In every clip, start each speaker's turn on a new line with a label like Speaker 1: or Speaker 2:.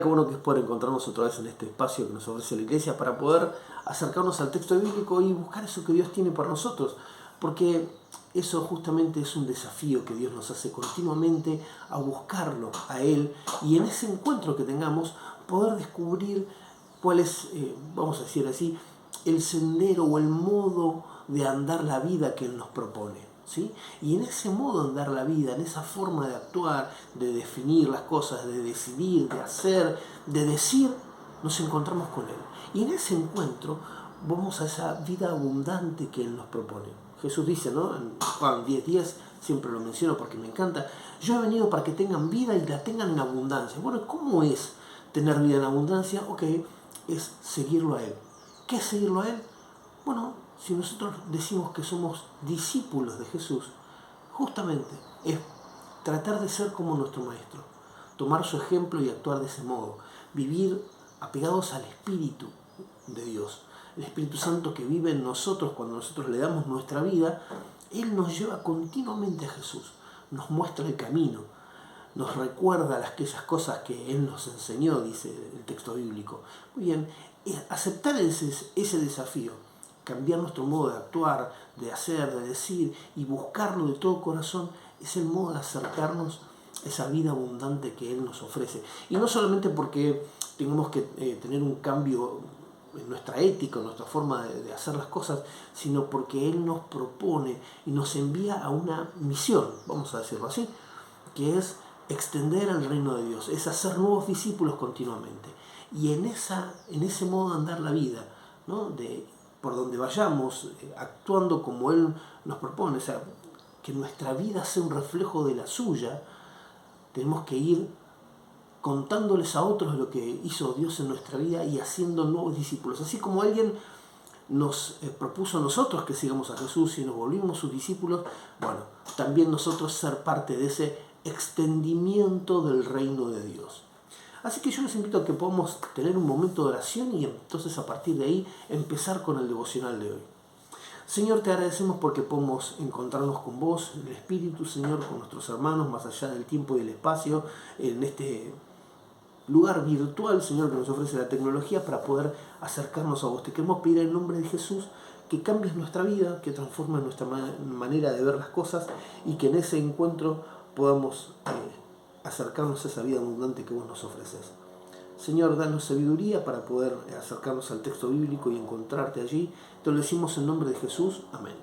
Speaker 1: Qué bueno que es poder encontrarnos otra vez en este espacio que nos ofrece la Iglesia para poder acercarnos al texto bíblico y buscar eso que Dios tiene para nosotros. Porque eso justamente es un desafío que Dios nos hace continuamente a buscarlo a Él y en ese encuentro que tengamos poder descubrir cuál es, vamos a decir así, el sendero o el modo de andar la vida que Él nos propone. ¿Sí? Y en ese modo de andar la vida, en esa forma de actuar, de definir las cosas, de decidir, de hacer, de decir, nos encontramos con Él. Y en ese encuentro vamos a esa vida abundante que Él nos propone. Jesús dice, ¿no? En Juan 10:10, siempre lo menciono porque me encanta, yo he venido para que tengan vida y la tengan en abundancia. Bueno, ¿cómo es tener vida en abundancia? Ok, es seguirlo a Él. ¿Qué es seguirlo a Él? Bueno, si nosotros decimos que somos discípulos de Jesús, justamente es tratar de ser como nuestro Maestro, tomar su ejemplo y actuar de ese modo, vivir apegados al Espíritu de Dios, el Espíritu Santo que vive en nosotros cuando nosotros le damos nuestra vida. Él nos lleva continuamente a Jesús, nos muestra el camino, nos recuerda aquellas cosas que Él nos enseñó, dice el texto bíblico. Muy bien, aceptar ese desafío, cambiar nuestro modo de actuar, de hacer, de decir y buscarlo de todo corazón, es el modo de acercarnos a esa vida abundante que Él nos ofrece. Y no solamente porque tengamos que tener un cambio en nuestra ética, en nuestra forma de hacer las cosas, sino porque Él nos propone y nos envía a una misión, vamos a decirlo así, que es extender el reino de Dios, es hacer nuevos discípulos continuamente. Y en ese modo de andar la vida, ¿no? Por donde vayamos, actuando como Él nos propone, o sea, que nuestra vida sea un reflejo de la suya, tenemos que ir contándoles a otros lo que hizo Dios en nuestra vida y haciendo nuevos discípulos. Así como alguien nos propuso a nosotros que sigamos a Jesús y nos volvimos sus discípulos, bueno, también nosotros ser parte de ese extendimiento del reino de Dios. Así que yo les invito a que podamos tener un momento de oración y entonces a partir de ahí empezar con el devocional de hoy. Señor, te agradecemos porque podemos encontrarnos con vos, en el Espíritu, Señor, con nuestros hermanos, más allá del tiempo y del espacio, en este lugar virtual, Señor, que nos ofrece la tecnología para poder acercarnos a vos. Te queremos pedir en nombre de Jesús que cambies nuestra vida, que transformes nuestra manera de ver las cosas y que en ese encuentro podamos acercarnos a esa vida abundante que vos nos ofreces. Señor, danos sabiduría para poder acercarnos al texto bíblico y encontrarte allí. Te lo decimos en nombre de Jesús. Amén.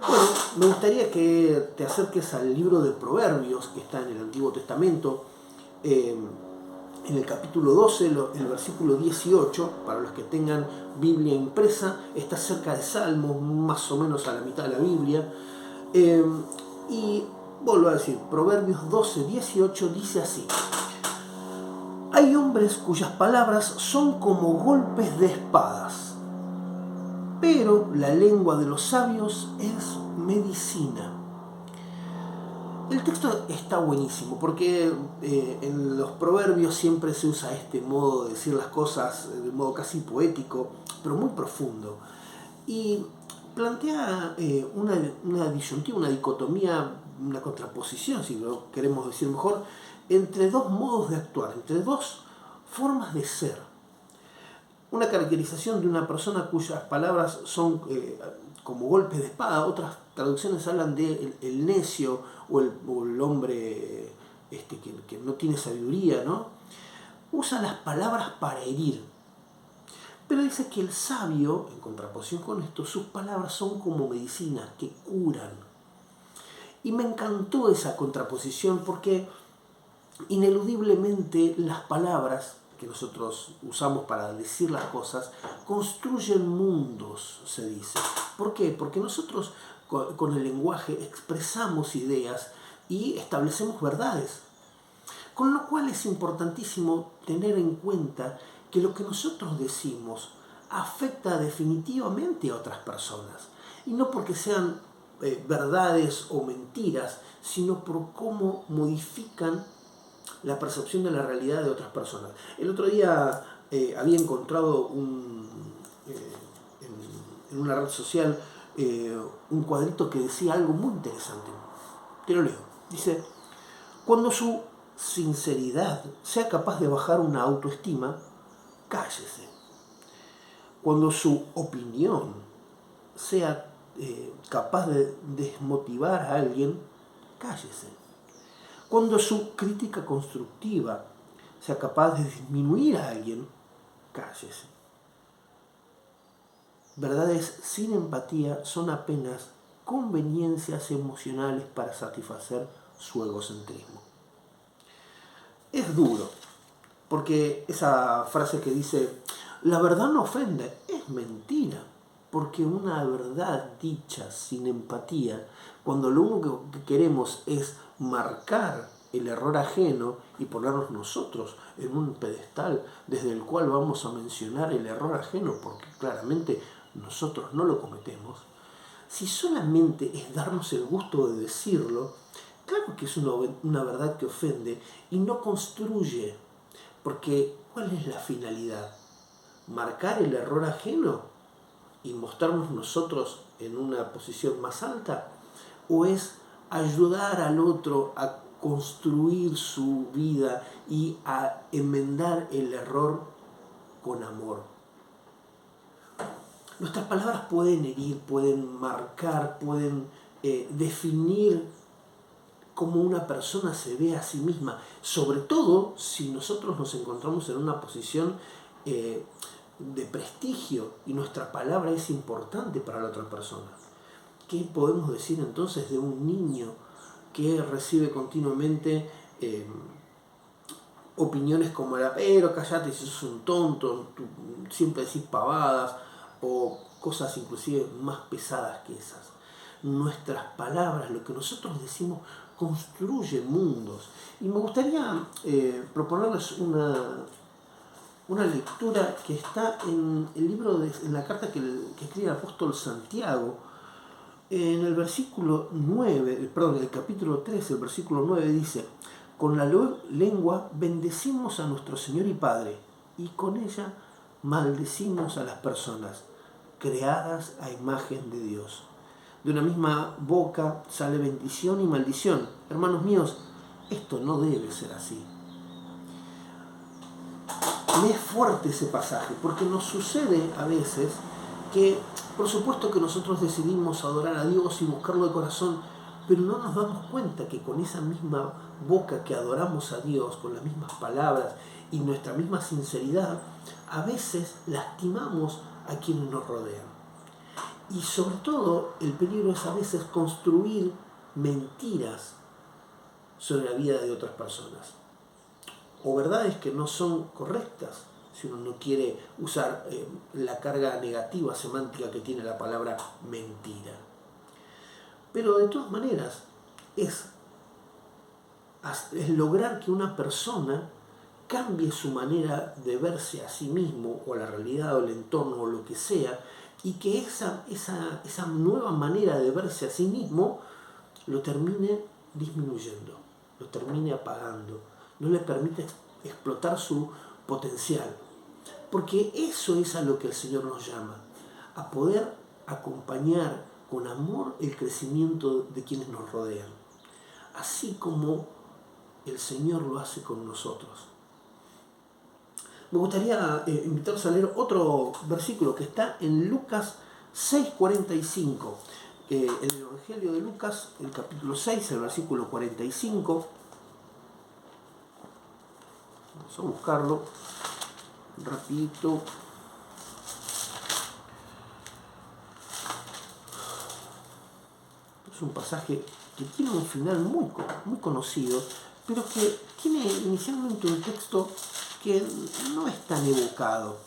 Speaker 1: Bueno, me gustaría que te acerques al libro de Proverbios, que está en el Antiguo Testamento, en el capítulo 12, el versículo 18, para los que tengan Biblia impresa, está cerca de Salmos, más o menos a la mitad de la Biblia. Y vuelvo a decir, Proverbios 12, 18 dice así: hay hombres cuyas palabras son como golpes de espadas, pero la lengua de los sabios es medicina. El texto está buenísimo porque en los proverbios siempre se usa este modo de decir las cosas de modo casi poético, pero muy profundo. Y plantea una disyuntiva, una dicotomía, una contraposición, si lo queremos decir mejor, entre dos modos de actuar, entre dos formas de ser. Una caracterización de una persona cuyas palabras son como golpes de espada. Otras traducciones hablan de el necio o el hombre que no tiene sabiduría, ¿no? Usa las palabras para herir. Pero dice que el sabio, en contraposición con esto, sus palabras son como medicina, que curan. Y me encantó esa contraposición porque ineludiblemente las palabras que nosotros usamos para decir las cosas construyen mundos, se dice. ¿Por qué? Porque nosotros con el lenguaje expresamos ideas y establecemos verdades. Con lo cual es importantísimo tener en cuenta que lo que nosotros decimos afecta definitivamente a otras personas. Y no porque sean verdades o mentiras, sino por cómo modifican la percepción de la realidad de otras personas. El otro día había encontrado en una red social un cuadrito que decía algo muy interesante. Te lo leo. Dice: cuando su sinceridad sea capaz de bajar una autoestima, cállese. Cuando su opinión sea capaz de desmotivar a alguien, cállese. Cuando su crítica constructiva sea capaz de disminuir a alguien, cállese. Verdades sin empatía son apenas conveniencias emocionales para satisfacer su egocentrismo. Es duro, porque esa frase que dice, la verdad no ofende, es mentira. Porque una verdad dicha sin empatía, cuando lo único que queremos es marcar el error ajeno y ponernos nosotros en un pedestal desde el cual vamos a mencionar el error ajeno, porque claramente nosotros no lo cometemos, si solamente es darnos el gusto de decirlo, claro que es una verdad que ofende y no construye, porque ¿cuál es la finalidad? ¿Marcar el error ajeno y mostrarnos nosotros en una posición más alta? ¿O es ayudar al otro a construir su vida y a enmendar el error con amor? Nuestras palabras pueden herir, pueden marcar, pueden definir cómo una persona se ve a sí misma, sobre todo si nosotros nos encontramos en una posición de prestigio y nuestra palabra es importante para la otra persona. ¿Qué podemos decir entonces de un niño que recibe continuamente opiniones como pero callate si sos un tonto, tú siempre decís pavadas, o cosas inclusive más pesadas que esas? Nuestras palabras, lo que nosotros decimos, construye mundos. Y me gustaría proponerles una lectura que está en el libro, en la carta que escribe el apóstol Santiago, en el versículo 9, perdón, el capítulo 13, el versículo 9 dice, con la lengua bendecimos a nuestro Señor y Padre, y con ella maldecimos a las personas creadas a imagen de Dios. De una misma boca sale bendición y maldición. Hermanos míos, esto no debe ser así. Me es fuerte ese pasaje, porque nos sucede a veces que, por supuesto que nosotros decidimos adorar a Dios y buscarlo de corazón, pero no nos damos cuenta que con esa misma boca que adoramos a Dios, con las mismas palabras y nuestra misma sinceridad, a veces lastimamos a quienes nos rodean. Y sobre todo, el peligro es a veces construir mentiras sobre la vida de otras personas, o verdades que no son correctas, si uno no quiere usar la carga negativa semántica que tiene la palabra mentira. Pero de todas maneras es lograr que una persona cambie su manera de verse a sí mismo, o la realidad, o el entorno, o lo que sea, y que esa nueva manera de verse a sí mismo lo termine disminuyendo, lo termine apagando, no le permite explotar su potencial. Porque eso es a lo que el Señor nos llama, a poder acompañar con amor el crecimiento de quienes nos rodean, así como el Señor lo hace con nosotros. Me gustaría invitarlos a leer otro versículo que está en Lucas 6:45. En el Evangelio de Lucas, el capítulo 6, el versículo 45. Vamos a buscarlo rapidito. Es un pasaje que tiene un final muy conocido, pero que tiene inicialmente un texto que no es tan evocado.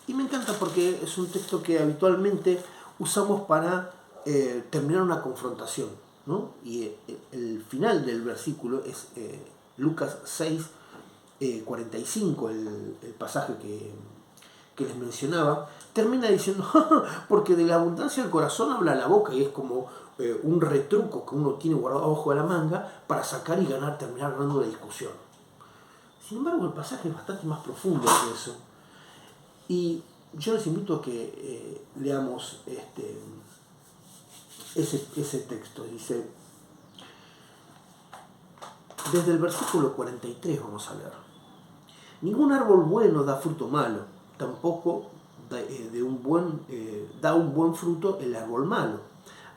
Speaker 1: Y me encanta porque es un texto que habitualmente usamos para terminar una confrontación, ¿no? Y el final del versículo es Lucas 6, 45, el pasaje que les mencionaba, termina diciendo, porque de la abundancia del corazón habla la boca, y es como un retruco que uno tiene guardado abajo de la manga para sacar y terminar ganando la discusión. Sin embargo, el pasaje es bastante más profundo que eso. Y yo les invito a que leamos ese texto. Dice, Desde el versículo 43 vamos a leer. Ningún árbol bueno da fruto malo, tampoco da un buen fruto el árbol malo.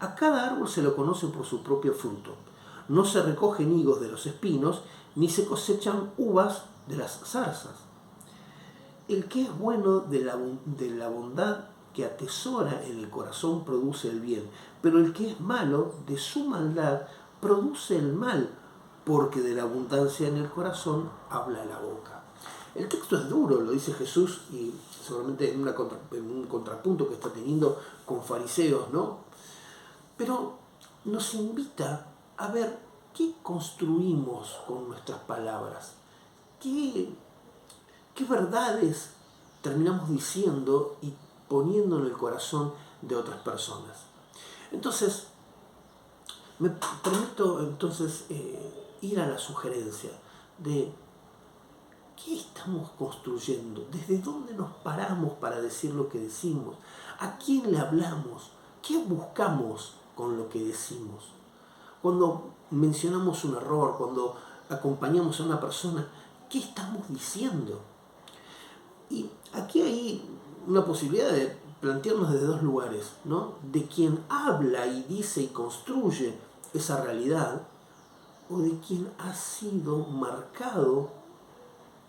Speaker 1: A cada árbol se lo conoce por su propio fruto. No se recogen higos de los espinos, ni se cosechan uvas de las zarzas. El que es bueno de la bondad que atesora en el corazón produce el bien, pero el que es malo de su maldad produce el mal, porque de la abundancia en el corazón habla la boca. El texto es duro, lo dice Jesús, y seguramente en un contrapunto que está teniendo con fariseos, ¿no? Pero nos invita a ver qué construimos con nuestras palabras, qué verdades terminamos diciendo y poniendo en el corazón de otras personas. Entonces, me permito ir a la sugerencia de qué estamos construyendo, desde dónde nos paramos para decir lo que decimos, a quién le hablamos, qué buscamos con lo que decimos. Cuando mencionamos un error, cuando acompañamos a una persona, ¿qué estamos diciendo? Y aquí hay una posibilidad de plantearnos desde dos lugares, ¿no? De quien habla y dice y construye esa realidad, o de quien ha sido marcado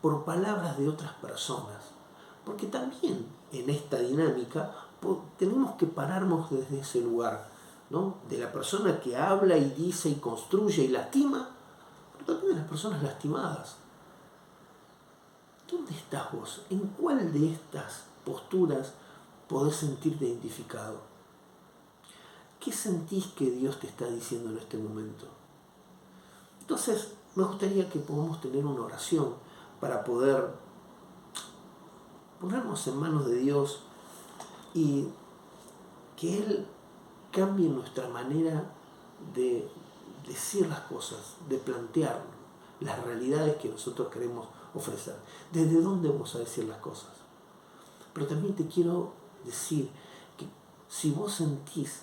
Speaker 1: por palabras de otras personas. Porque también en esta dinámica tenemos que pararnos desde ese lugar, ¿no? De la persona que habla y dice y construye y lastima, pero también de las personas lastimadas. ¿Dónde estás vos? ¿En cuál de estas posturas podés sentirte identificado? ¿Qué sentís que Dios te está diciendo en este momento? Entonces, me gustaría que podamos tener una oración para poder ponernos en manos de Dios y que Él cambie nuestra manera de decir las cosas, de plantear las realidades que nosotros queremos ofrecer. ¿Desde dónde vamos a decir las cosas? Pero también te quiero decir que si vos sentís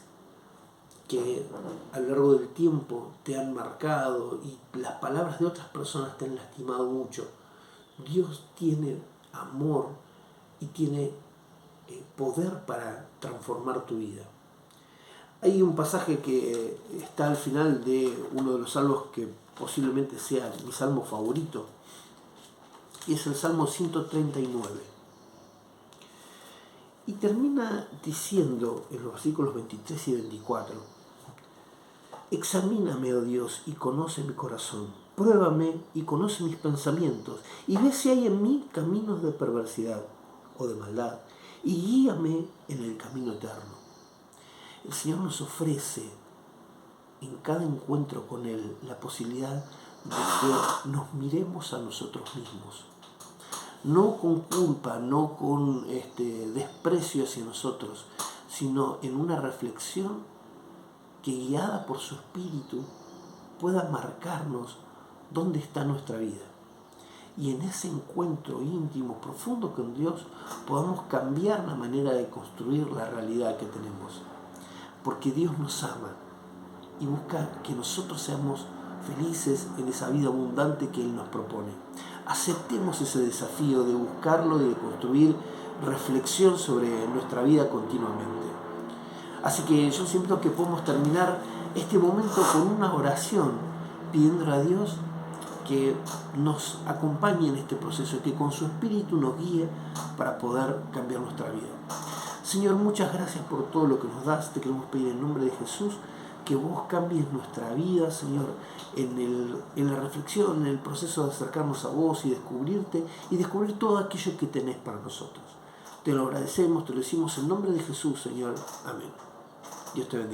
Speaker 1: que a lo largo del tiempo te han marcado y las palabras de otras personas te han lastimado mucho, Dios tiene amor y tiene poder para transformar tu vida. Hay un pasaje que está al final de uno de los salmos que posiblemente sea mi salmo favorito, y es el Salmo 139. Y termina diciendo en los versículos 23 y 24: Examíname, oh Dios, y conoce mi corazón. Pruébame y conoce mis pensamientos, y ve si hay en mí caminos de perversidad o de maldad, y guíame en el camino eterno. El Señor nos ofrece en cada encuentro con Él la posibilidad de que nos miremos a nosotros mismos. No con culpa, no con desprecio hacia nosotros, sino en una reflexión que, guiada por su Espíritu, pueda marcarnos dónde está nuestra vida. Y en ese encuentro íntimo, profundo con Dios, podamos cambiar la manera de construir la realidad que tenemos. Porque Dios nos ama y busca que nosotros seamos felices en esa vida abundante que Él nos propone. Aceptemos ese desafío de buscarlo y de construir reflexión sobre nuestra vida continuamente. Así que yo siento que podemos terminar este momento con una oración, pidiéndole a Dios que nos acompañe en este proceso, que con su Espíritu nos guíe para poder cambiar nuestra vida. Señor, muchas gracias por todo lo que nos das. Te queremos pedir en nombre de Jesús que vos cambies nuestra vida, Señor, en la reflexión, en el proceso de acercarnos a vos y descubrirte y descubrir todo aquello que tenés para nosotros. Te lo agradecemos, te lo decimos en nombre de Jesús, Señor. Amén. Dios te bendiga.